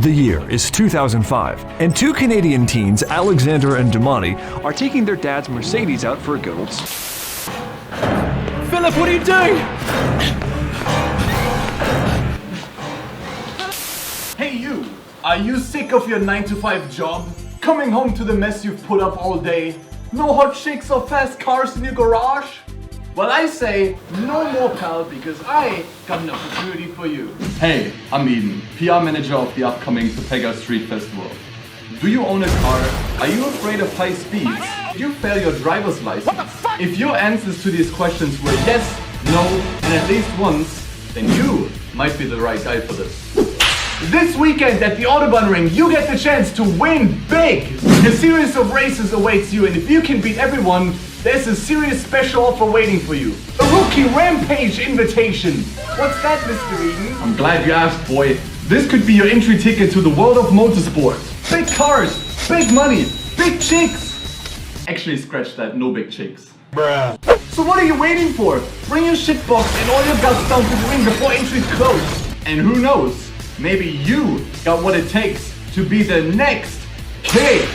the year is 2005, and two Canadian teens, Alexander and Damani, are taking their dad's Mercedes out for a good old... Philip, what are you doing? Hey you! Are you sick of your 9-to-5 job? Coming home to the mess you've put up all day? No hot chicks or fast cars in your garage? Well, I say no more, pal, because I got an opportunity for you. Hey, I'm Eden, PR manager of the upcoming Pepega Street Festival. Do you own a car? Are you afraid of high speeds? Did you fail your driver's license? What the fuck? If your answers to these questions were yes, no, and at least once, then you might be the right guy for this. This weekend at the Autobahn Ring, you get the chance to win big! A series of races awaits you, and if you can beat everyone, there's a serious special offer waiting for you. A rookie rampage invitation! What's that, Mr. Eden? I'm glad you asked, boy. This could be your entry ticket to the world of motorsport. Big cars, big money, big chicks! Actually, scratch that, no big chicks. Bruh. So what are you waiting for? Bring your shitbox and all your guts down to the ring before entry's closed. And who knows? Maybe you got what it takes to be the next king!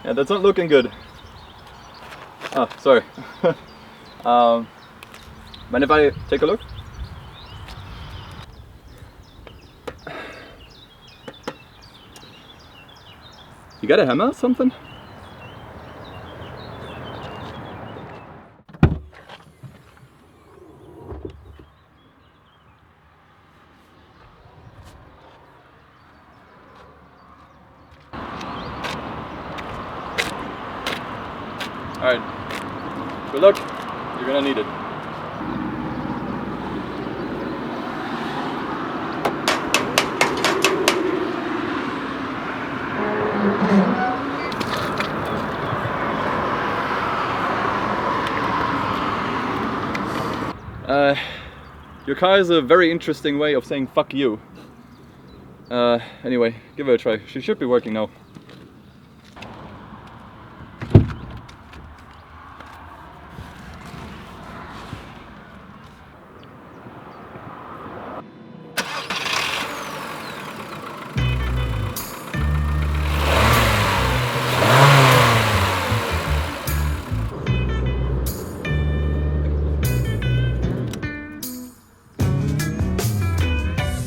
Yeah, that's not looking good. Oh, sorry. Mind if I take a look? You got a hammer or something? Alright, good luck, you're gonna need it. Your car is a very interesting way of saying fuck you. Anyway, give it a try, she should be working now.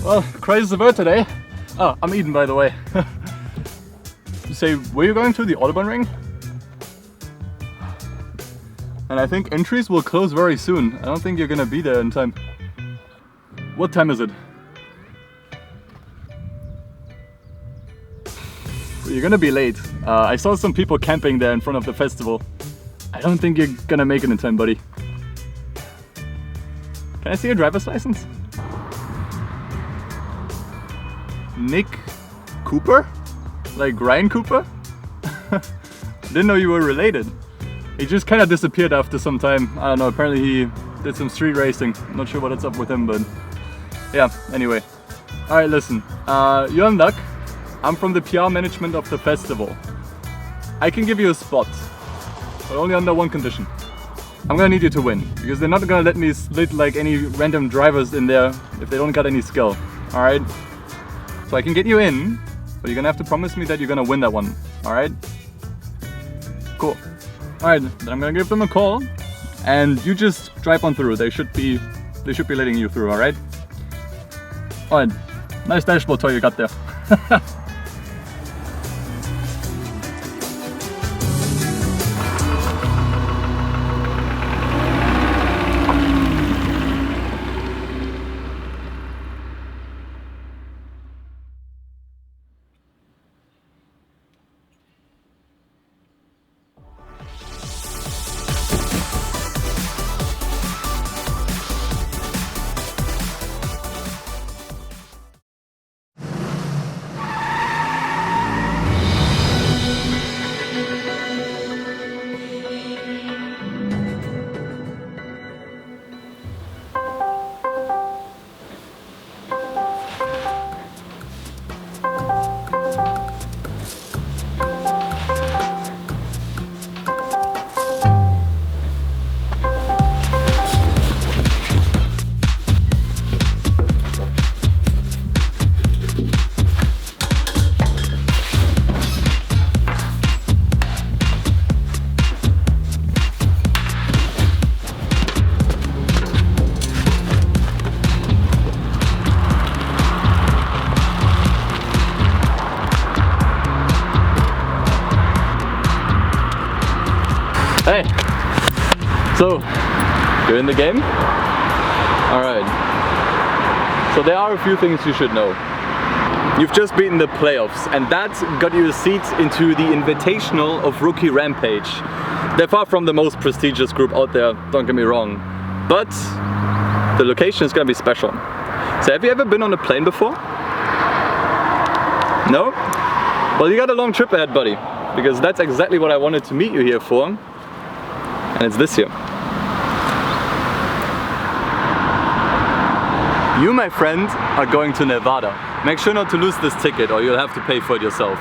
Well, crazy the bird today. Oh, I'm Eden, by the way. You say, were you going to the Autobahn Ring? And I think entries will close very soon. I don't think you're gonna be there in time. What time is it? You're gonna be late. I saw some people camping there in front of the festival. I don't think you're gonna make it in time, buddy. Can I see your driver's license? Nick Cooper? Like Ryan Cooper? Didn't know you were related. He just kind of disappeared after some time. I don't know, apparently he did some street racing. Not sure what's up with him, but yeah, anyway. Alright, listen. You're in luck. I'm from the PR management of the festival. I can give you a spot, but only under one condition. I'm gonna need you to win, because they're not gonna let me split like any random drivers in there if they don't got any skill. Alright? So I can get you in, but you're gonna have to promise me that you're gonna win that one. Alright? Cool. Alright, then I'm gonna give them a call, and you just drive on through. They should be letting you through, alright? Alright. Nice dashboard toy you got there. Hey! So, you're in the game? Alright. So there are a few things you should know. You've just beaten the playoffs, and that got you a seat into the Invitational of Rookie Rampage. They're far from the most prestigious group out there, don't get me wrong. But the location is gonna be special. So have you ever been on a plane before? No? Well, you got a long trip ahead, buddy. Because that's exactly what I wanted to meet you here for. And it's this here. You, my friend, are going to Nevada. Make sure not to lose this ticket or you'll have to pay for it yourself.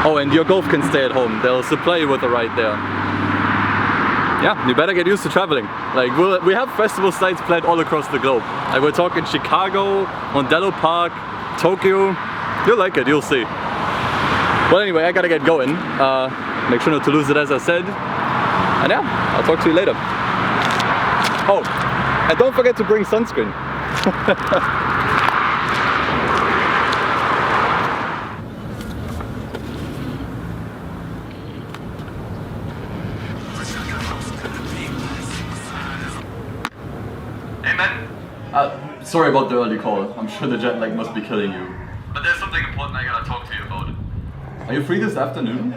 Oh, and your golf can stay at home. They'll supply you with a ride there. Yeah, you better get used to traveling. Like, we have festival sites planned all across the globe. Like, we're talking Chicago, Mondello Park, Tokyo. You'll like it, you'll see. Well, anyway, I gotta get going. Make sure not to lose it, as I said. And yeah, I'll talk to you later. Oh, and don't forget to bring sunscreen. Hey man. Sorry about the early call. I'm sure the jet lag must be killing you. But there's something important I gotta talk to you about. Are you free this afternoon?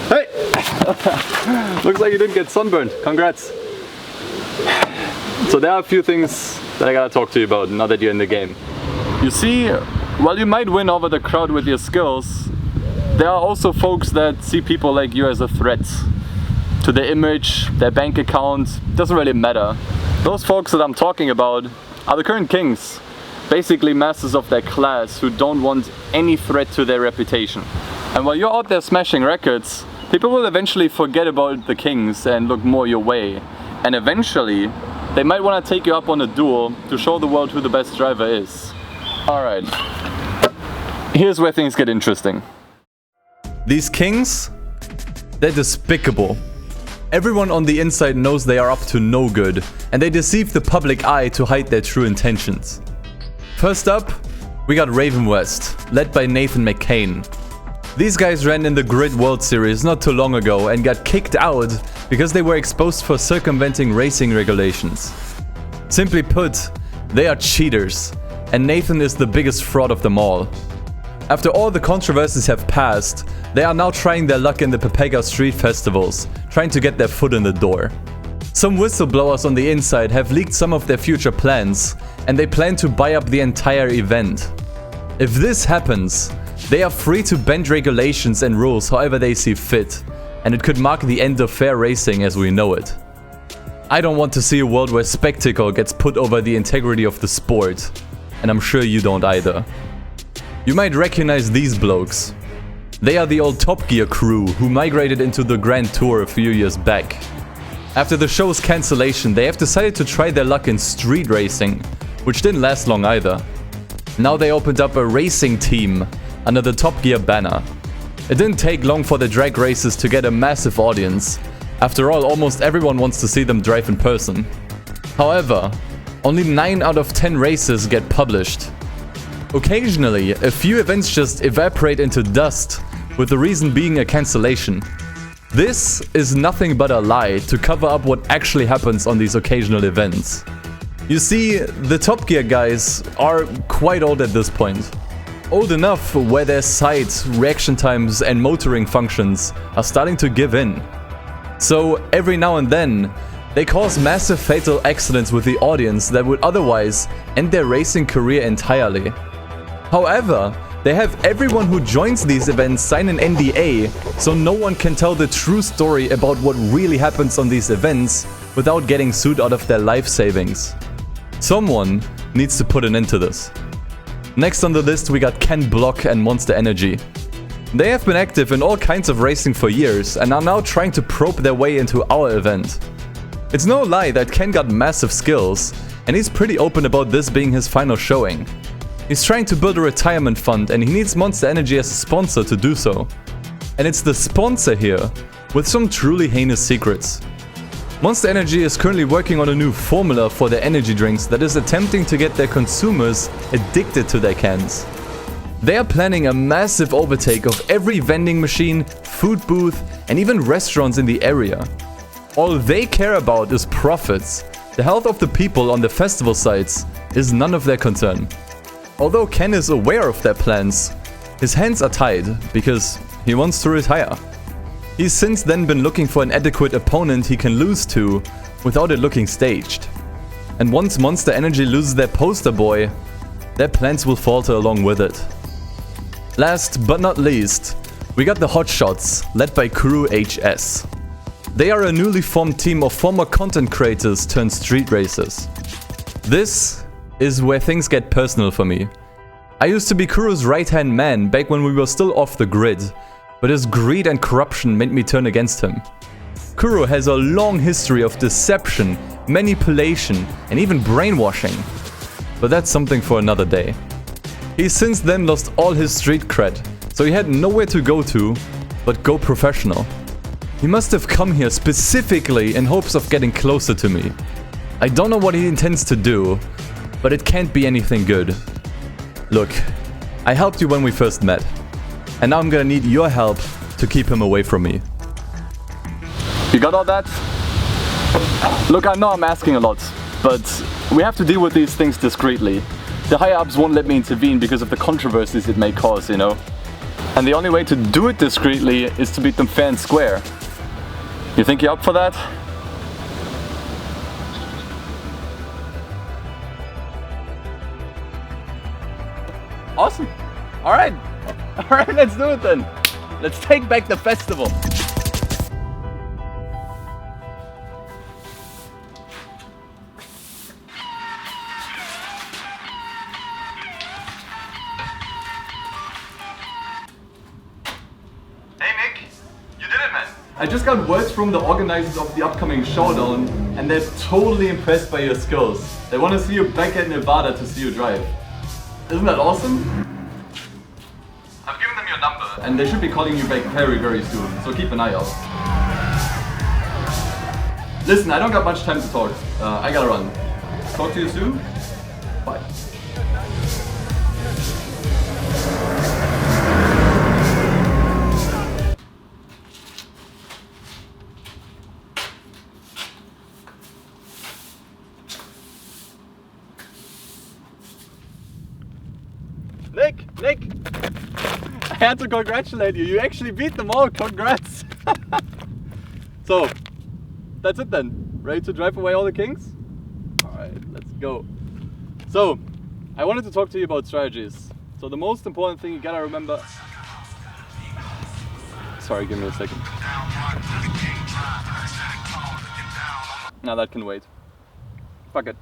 Hey! Looks like you didn't get sunburned. Congrats. So there are a few things that I gotta talk to you about now that you're in the game. You see, while you might win over the crowd with your skills, there are also folks that see people like you as a threat to their image, their bank account. Doesn't really matter. Those folks that I'm talking about are the current kings. Basically masters of their class who don't want any threat to their reputation. And while you're out there smashing records, people will eventually forget about the kings and look more your way. And eventually, they might want to take you up on a duel to show the world who the best driver is. Alright, here's where things get interesting. These kings, they're despicable. Everyone on the inside knows they are up to no good, and they deceive the public eye to hide their true intentions. First up, we got Raven West, led by Nathan McCain. These guys ran in the Grid World Series not too long ago and got kicked out because they were exposed for circumventing racing regulations. Simply put, they are cheaters, and Nathan is the biggest fraud of them all. After all the controversies have passed, they are now trying their luck in the Pepega Street festivals, trying to get their foot in the door. Some whistleblowers on the inside have leaked some of their future plans, and they plan to buy up the entire event. If this happens, They are free to bend regulations and rules however they see fit, and it could mark the end of fair racing as we know it. I don't want to see a world where spectacle gets put over the integrity of the sport, and I'm sure you don't either. You might recognize these blokes. They are the old Top Gear crew who migrated into the Grand Tour a few years back. After the show's cancellation, they have decided to try their luck in street racing, which didn't last long either. Now they opened up a racing team under the Top Gear banner. It didn't take long for the drag races to get a massive audience. After all, almost everyone wants to see them drive in person. However, only 9 out of 10 races get published. Occasionally, a few events just evaporate into dust, with the reason being a cancellation. This is nothing but a lie to cover up what actually happens on these occasional events. You see, the Top Gear guys are quite old at this point. Old enough where their sight, reaction times and motoring functions are starting to give in. So every now and then, they cause massive fatal accidents with the audience that would otherwise end their racing career entirely. However, they have everyone who joins these events sign an NDA, so no one can tell the true story about what really happens on these events without getting sued out of their life savings. Someone needs to put an end to this. Next on the list we got Ken Block and Monster Energy. They have been active in all kinds of racing for years and are now trying to probe their way into our event. It's no lie that Ken got massive skills, and he's pretty open about this being his final showing. He's trying to build a retirement fund and he needs Monster Energy as a sponsor to do so. And it's the sponsor here with some truly heinous secrets. Monster Energy is currently working on a new formula for their energy drinks that is attempting to get their consumers addicted to their cans. They are planning a massive overtake of every vending machine, food booth, and even restaurants in the area. All they care about is profits. The health of the people on the festival sites is none of their concern. Although Ken is aware of their plans, his hands are tied because he wants to retire. He's since then been looking for an adequate opponent he can lose to without it looking staged. And once Monster Energy loses their poster boy, their plans will falter along with it. Last but not least, we got the Hotshots, led by Crew HS. They are a newly formed team of former content creators turned street racers. This is where things get personal for me. I used to be Kuro's right-hand man back when we were still off the grid, but his greed and corruption made me turn against him. Kuro has a long history of deception, manipulation, and even brainwashing. But that's something for another day. He's since then lost all his street cred, so he had nowhere to go to but go professional. He must have come here specifically in hopes of getting closer to me. I don't know what he intends to do, but it can't be anything good. Look, I helped you when we first met, and now I'm gonna need your help to keep him away from me. You got all that? Look, I know I'm asking a lot, but we have to deal with these things discreetly. The higher-ups won't let me intervene because of the controversies it may cause, you know? And the only way to do it discreetly is to beat them fair and square. You think you're up for that? Awesome! Alright, let's do it then! Let's take back the festival! I just got words from the organizers of the upcoming showdown, and they're totally impressed by your skills. They want to see you back at Nevada to see you drive. Isn't that awesome? I've given them your number, and they should be calling you back very, very soon, so keep an eye out. Listen, I don't got much time to talk. I gotta run. Talk to you soon. Bye. Nick! I had to congratulate you. You actually beat them all. Congrats! So, that's it then. Ready to drive away all the kings? Alright, let's go. So, I wanted to talk to you about strategies. So the most important thing you gotta remember... Sorry, give me a second. Now that can wait. Fuck it.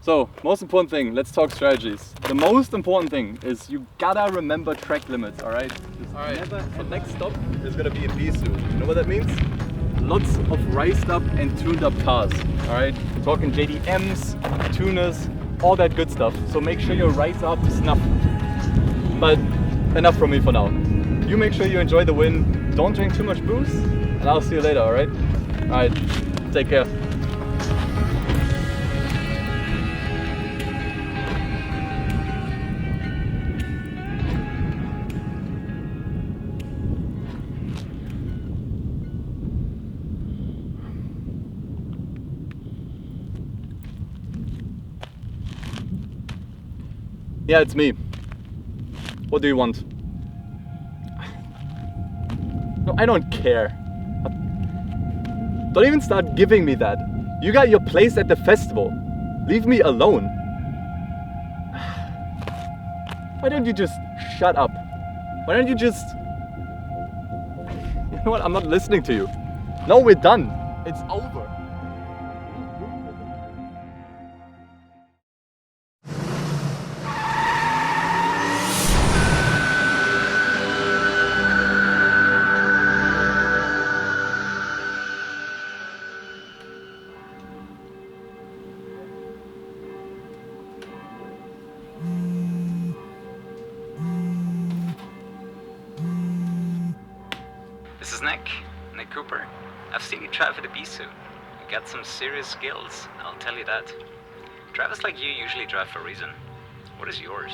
So, most important thing, let's talk strategies. The most important thing is you gotta remember track limits, alright? Alright, the next stop is gonna be in Bisu. You know what that means? Lots of riced up and tuned up cars, alright? We're talking JDMs, tuners, all that good stuff. So make sure your rides are up to snuff. But enough from me for now. You make sure you enjoy the win, don't drink too much booze, and I'll see you later, alright? Alright, take care. Yeah, it's me. What do you want? No, I don't care. Don't even start giving me that. You got your place at the festival. Leave me alone. Why don't you just shut up? Why don't you just... You know what? I'm not listening to you. No, we're done. It's over. This is Nick Cooper. I've seen you drive with a Bisu. You got some serious skills, I'll tell you that. Drivers like you usually drive for a reason. What is yours?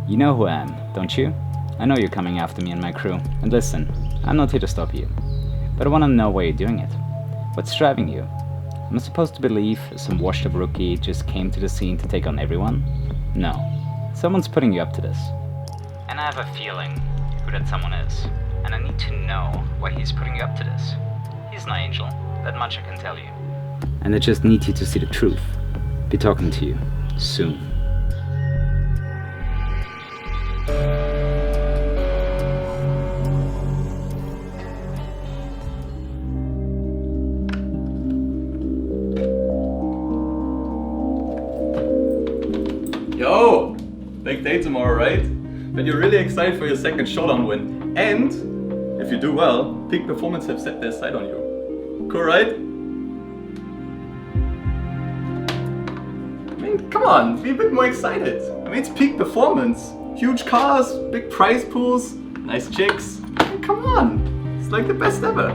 You know who I am, don't you? I know you're coming after me and my crew. And listen, I'm not here to stop you. But I want to know why you're doing it. What's driving you? Am I supposed to believe some washed up rookie just came to the scene to take on everyone? No. Someone's putting you up to this. And I have a feeling who that someone is. And I need to know why he's putting you up to this. He's no angel, that much I can tell you. And I just need you to see the truth. Be talking to you soon. Yo! Big day tomorrow, right? But you're really excited for your second showdown win. And, if you do well, Peak Performance have set their sight on you. Cool, right? I mean, come on, be a bit more excited. I mean, it's Peak Performance. Huge cars, big prize pools, nice chicks. I mean, come on, it's like the best ever.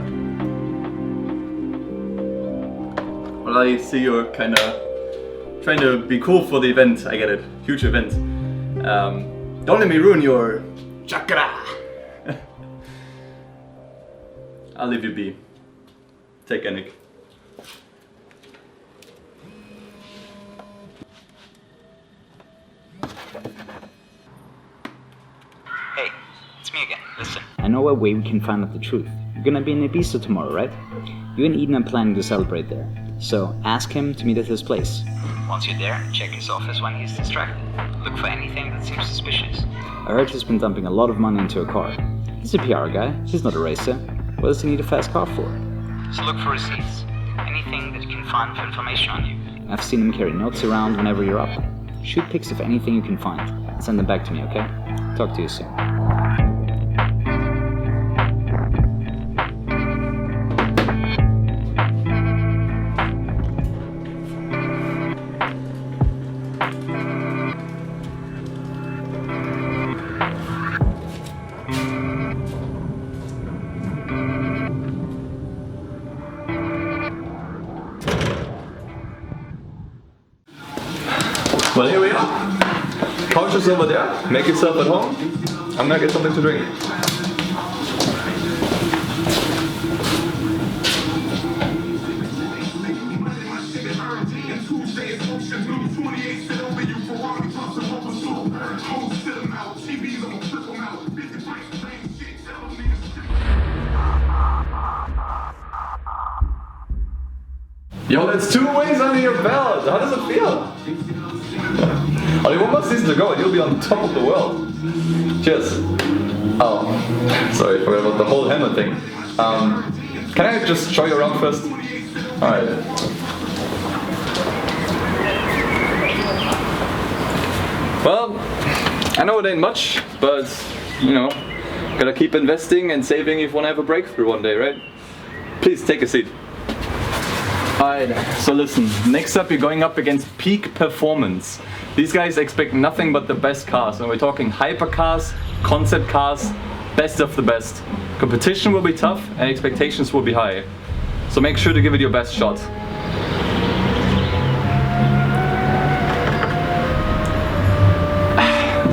Well, I see you're kinda trying to be cool for the event, I get it. Huge event. Don't let me ruin your chakra. I'll leave you be. Take care, Nick. Hey, it's me again, listen. I know a way we can find out the truth. You're gonna be in Ibiza tomorrow, right? You and Eden are planning to celebrate there. So ask him to meet at his place. Once you're there, check his office when he's distracted. Look for anything that seems suspicious. I heard he's been dumping a lot of money into a car. He's a PR guy, he's not a racer. What does he need a fast car for? So look for receipts. Anything that you can find for information on you. I've seen him carry notes around whenever you're up. Shoot pics of anything you can find and send them back to me, okay? Talk to you soon. Well, here we are. Couch is over there. Make yourself at home. I'm gonna get something to drink. Yo, that's 2 wins under your belt. How does it feel? Only one more season to go and you'll be on top of the world. Cheers. Oh, sorry, forgot about the whole hammer thing. Can I just show you around first? Alright. Well, I know it ain't much, but, you know, gotta keep investing and saving if you wanna have a breakthrough one day, right? Please take a seat. Alright, so listen, next up you're going up against peak performance. These guys expect nothing but the best cars, and we're talking hypercars, concept cars, best of the best. Competition will be tough and expectations will be high. So make sure to give it your best shot.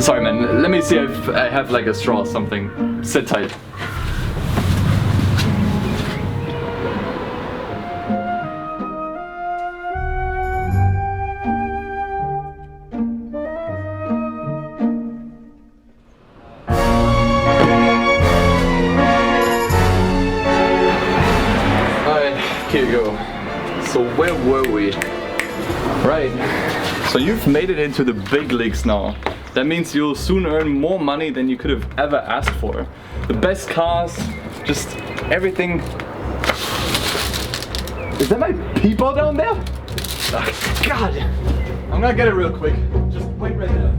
Sorry man, let me see if I have like a straw or something. Sit tight. Here you go. So where were we? Right. So you've made it into the big leagues now. That means you'll soon earn more money than you could have ever asked for. The best cars, just everything. Is that my peephole down there? Oh, God. I'm gonna get it real quick. Just wait right there.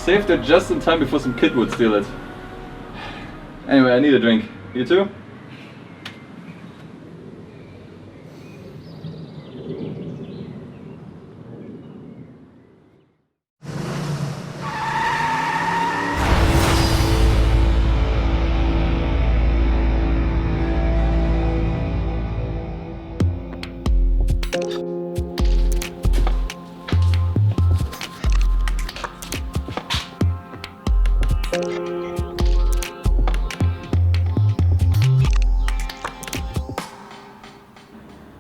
Saved it just in time before some kid would steal it. Anyway, I need a drink. You too?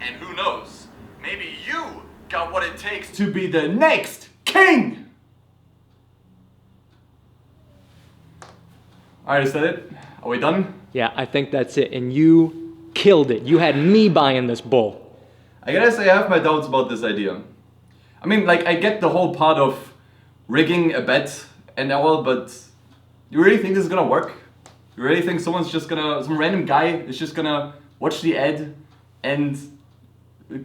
And who knows, maybe you got what it takes to be the next king! Alright, is that it? Are we done? Yeah, I think that's it. And you killed it. You had me buying this bull. I gotta say I have my doubts about this idea. I mean, like, I get the whole part of rigging a bet and all, but you really think this is gonna work? You really think some random guy is just gonna watch the ad and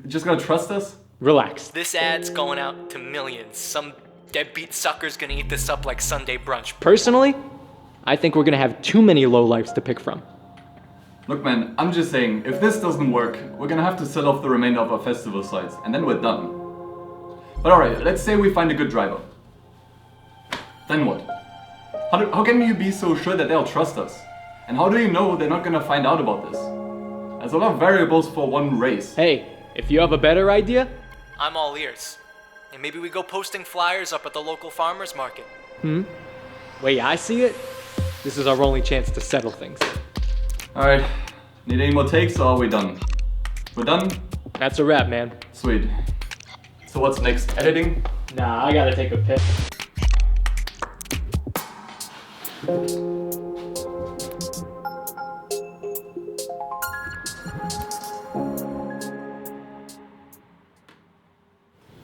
just gonna trust us? Relax. This ad's going out to millions. Some deadbeat sucker's gonna eat this up like Sunday brunch. Personally, I think we're gonna have too many lowlifes to pick from. Look man, I'm just saying, if this doesn't work, we're gonna have to sell off the remainder of our festival sites, and then we're done. But alright, let's say we find a good driver. Then what? How can you be so sure that they'll trust us? And how do you know they're not gonna find out about this? There's a lot of variables for one race. Hey, if you have a better idea, I'm all ears. And maybe we go posting flyers up at the local farmer's market. way I see it, this is our only chance to settle things. Alright, need any more takes or are we done? We're done? That's a wrap, man. Sweet. So what's next? Editing? Nah, I gotta take a piss.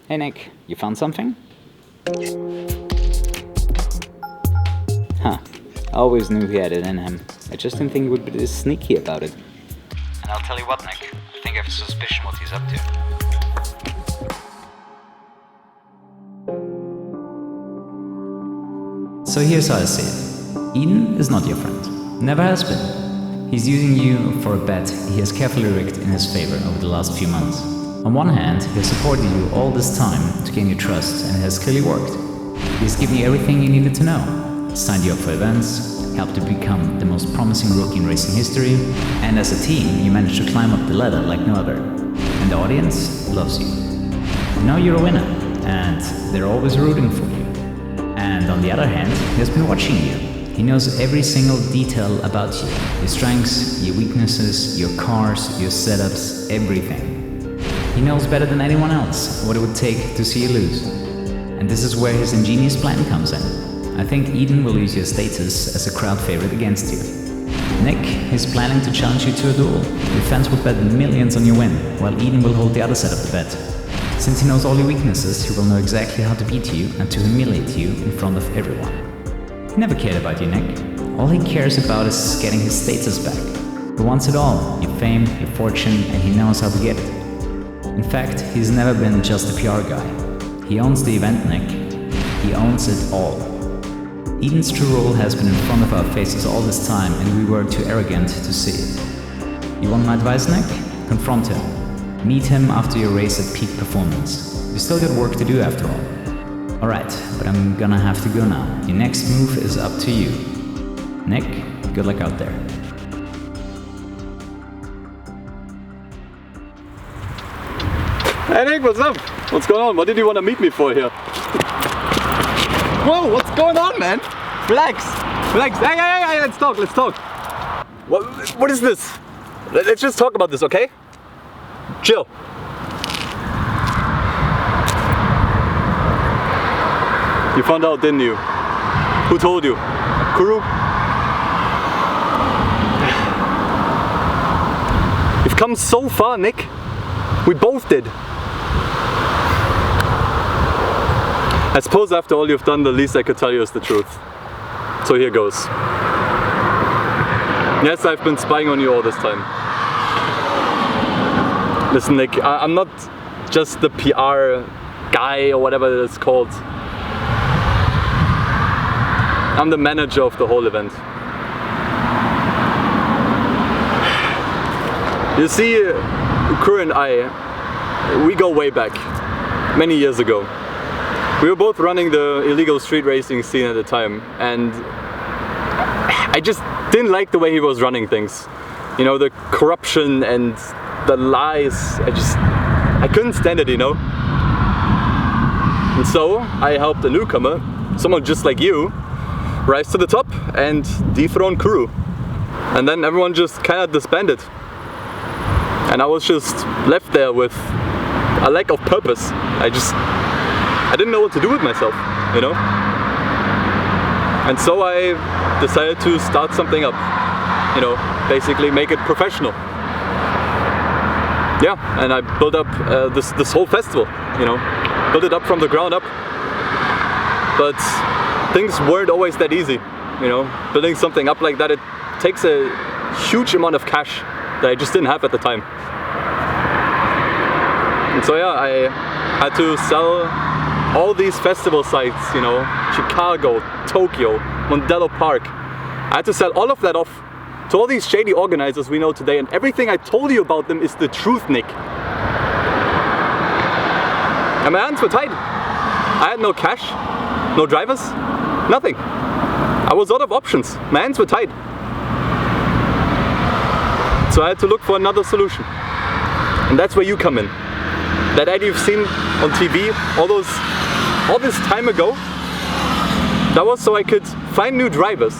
Hey Nick, you found something? Huh. I always knew he had it in him. I just didn't think he would be this sneaky about it. And I'll tell you what, Nick. I think I have a suspicion what he's up to. So here's how I see it. Eden is not your friend. Never has been. He's using you for a bet he has carefully rigged in his favor over the last few months. On one hand, he has supported you all this time to gain your trust, and it has clearly worked. He has given you everything you needed to know, signed you up for events, helped you become the most promising rookie in racing history, and as a team, you managed to climb up the ladder like no other. And the audience loves you. Now you're a winner, and they're always rooting for you. And on the other hand, he has been watching you. He knows every single detail about you. Your strengths, your weaknesses, your cars, your setups, everything. He knows better than anyone else what it would take to see you lose. And this is where his ingenious plan comes in. I think Eden will use your status as a crowd favorite against you. Nick is planning to challenge you to a duel. Your fans will bet millions on your win, while Eden will hold the other side of the bet. Since he knows all your weaknesses, he will know exactly how to beat you and to humiliate you in front of everyone. He never cared about you, Nick. All he cares about is getting his status back. He wants it all, your fame, your fortune, and he knows how to get it. In fact, he's never been just a PR guy. He owns the event, Nick. He owns it all. Eden's true role has been in front of our faces all this time, and we were too arrogant to see it. You want my advice, Nick? Confront him. Meet him after your race at peak performance. You still got work to do after all. Alright, but I'm gonna have to go now. Your next move is up to you. Nick, good luck out there. Hey Nick, what's up? What's going on? What did you want to meet me for here? Whoa, what's going on, man? Relax. Relax. Hey, let's talk. What is this? Let's just talk about this, okay? Chill. You found out, didn't you? Who told you? Kuru? You've come so far, Nick. We both did. I suppose after all you've done, the least I could tell you is the truth. So here goes. Yes, I've been spying on you all this time. Listen, Nick, I'm not just the PR guy or whatever it's called. I'm the manager of the whole event. You see, Kuru and I, we go way back, many years ago. We were both running the illegal street racing scene at the time, and I just didn't like the way he was running things. You know, the corruption and the lies, I couldn't stand it, you know. And so I helped a newcomer, someone just like you, rise to the top and dethrone Kuru. And then everyone just kind of disbanded. And I was just left there with a lack of purpose. I didn't know what to do with myself, you know? And so I decided to start something up, you know, basically make it professional. Yeah, and I built up this whole festival, you know, built it up from the ground up. But things weren't always that easy, you know? Building something up like that, it takes a huge amount of cash that I just didn't have at the time. And so yeah, I had to sell all these festival sites, you know, Chicago, Tokyo, Mondello Park. I had to sell all of that off to all these shady organizers we know today, and everything I told you about them is the truth, Nick. And my hands were tied. I had no cash, no drivers, nothing. I was out of options. My hands were tied. So I had to look for another solution. And that's where you come in. That ad you've seen on TV all this time ago, that was so I could find new drivers.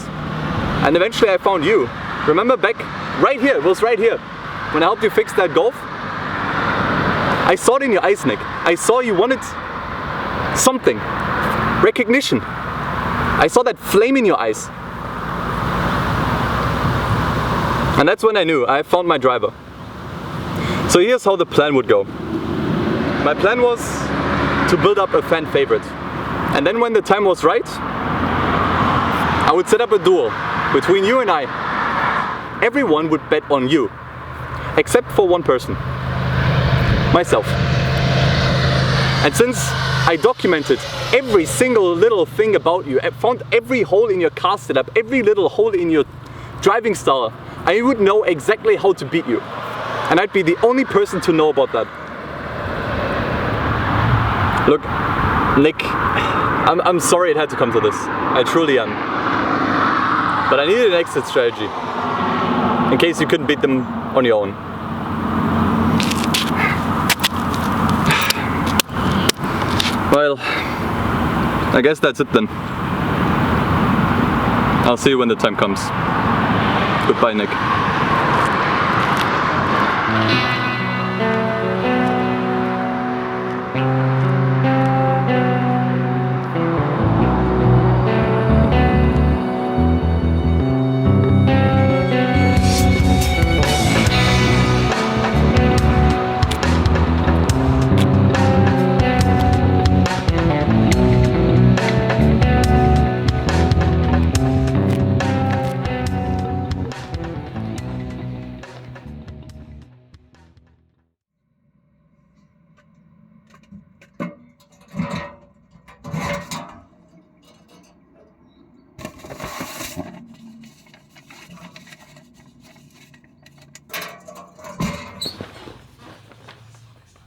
And eventually I found you. Remember back right here, it was right here, when I helped you fix that Golf? I saw it in your eyes, Nick. I saw you wanted something, recognition. I saw that flame in your eyes. And that's when I knew I found my driver. So here's how the plan would go. My plan was to build up a fan favorite. And then when the time was right, I would set up a duel between you and I. Everyone would bet on you, except for one person, myself. And since I documented every single little thing about you, I found every hole in your car setup, every little hole in your driving style, I would know exactly how to beat you. And I'd be the only person to know about that. Look, Nick, I'm sorry it had to come to this. I truly am. But I needed an exit strategy. In case you couldn't beat them on your own. Well, I guess that's it then. I'll see you when the time comes. Goodbye, Nick.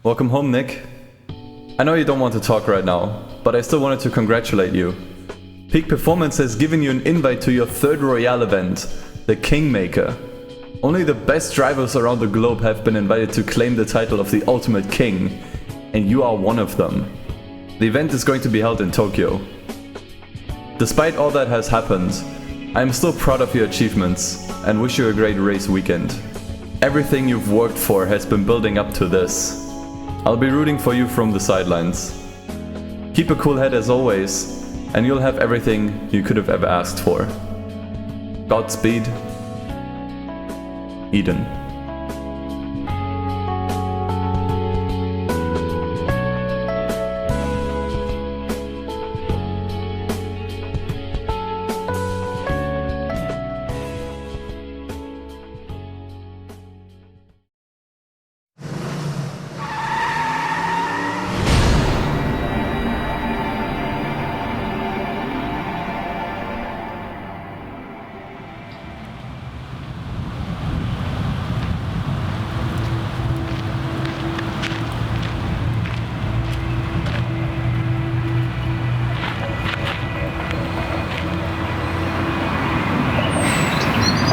Welcome home, Nick. I know you don't want to talk right now, but I still wanted to congratulate you. Peak Performance has given you an invite to your third Royale event, the Kingmaker. Only the best drivers around the globe have been invited to claim the title of the Ultimate King, and you are one of them. The event is going to be held in Tokyo. Despite all that has happened, I am still proud of your achievements and wish you a great race weekend. Everything you've worked for has been building up to this. I'll be rooting for you from the sidelines. Keep a cool head as always, and you'll have everything you could have ever asked for. Godspeed, Eden.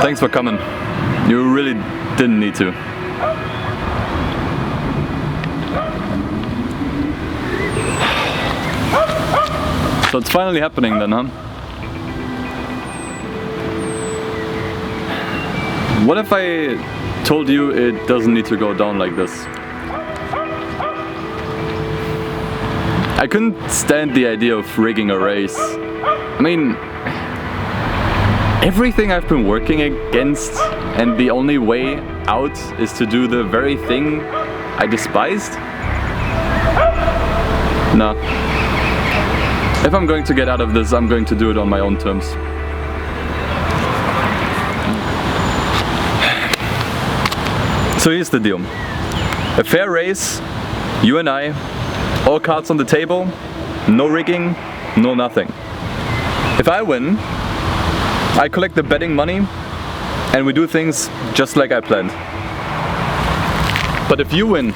Thanks for coming. You really didn't need to. So it's finally happening then, huh? What if I told you it doesn't need to go down like this? I couldn't stand the idea of rigging a race. I mean, everything I've been working against, and the only way out is to do the very thing I despised? Nah. If I'm going to get out of this, I'm going to do it on my own terms. So here's the deal. A fair race, you and I, all cards on the table, no rigging, no nothing. If I win, I collect the betting money and we do things just like I planned. But if you win,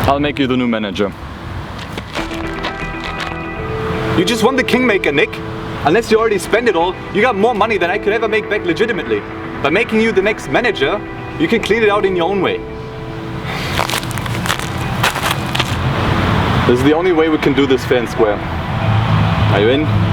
I'll make you the new manager. You just won the Kingmaker, Nick. Unless you already spent it all, you got more money than I could ever make back legitimately. By making you the next manager, you can clean it out in your own way. This is the only way we can do this fair and square. Are you in?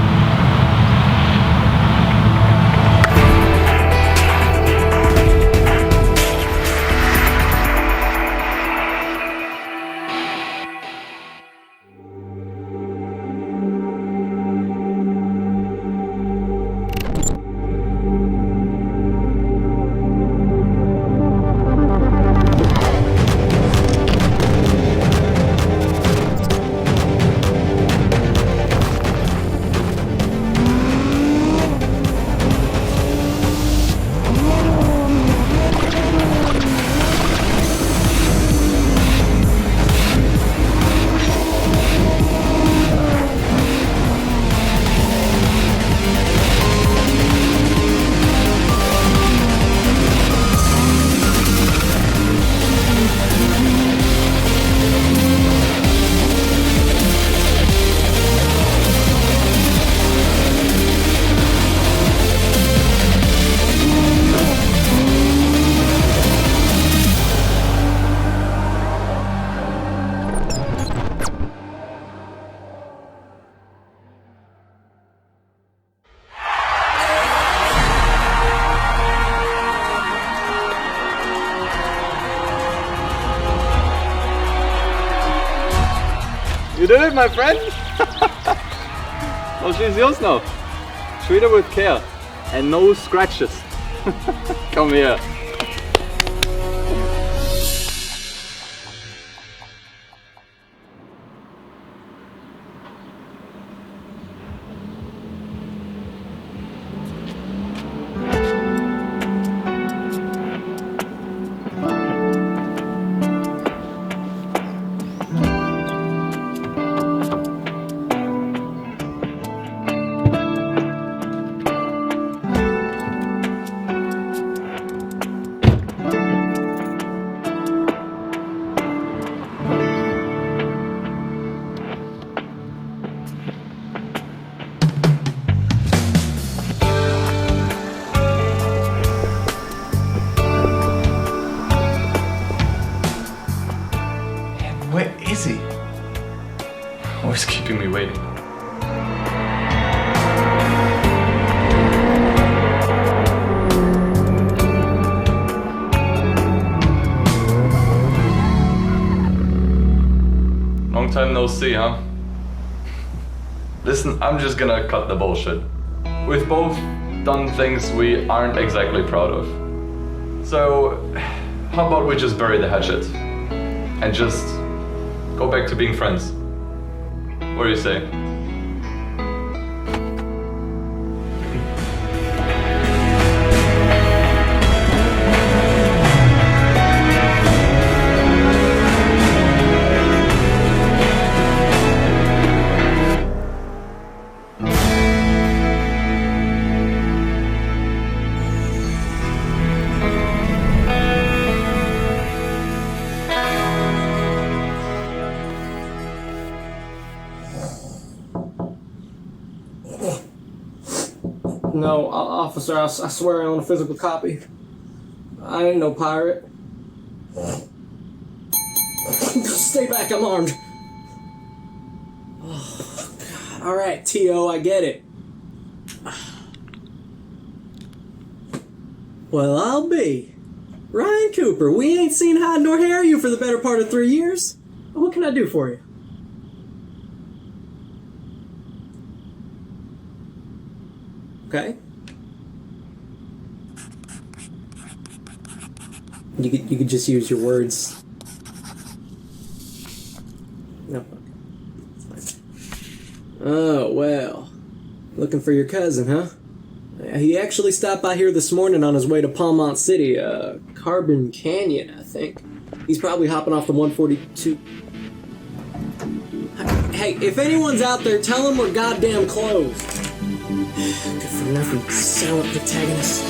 You did it, my friend! Well, she's yours now. Treat her with care. And no scratches. Come here. Where is he? Always keeping me waiting. Long time no see, huh? Listen, I'm just gonna cut the bullshit. We've both done things we aren't exactly proud of. So, how about we just bury the hatchet? And just go back to being friends. What do you say? No, officer, I swear I own a physical copy. I ain't no pirate. Stay back, I'm armed. Oh, God. All right, T.O., I get it. Well, I'll be. Ryan Cooper, we ain't seen hide nor hair you for the better part of 3 years. What can I do for you? Okay. You could just use your words. No. Oh, well. Looking for your cousin, huh? He actually stopped by here this morning on his way to Palmont City, Carbon Canyon, I think. He's probably hopping off the 142. Hey, if anyone's out there, tell him we're goddamn closed. Good for nothing, silent protagonist.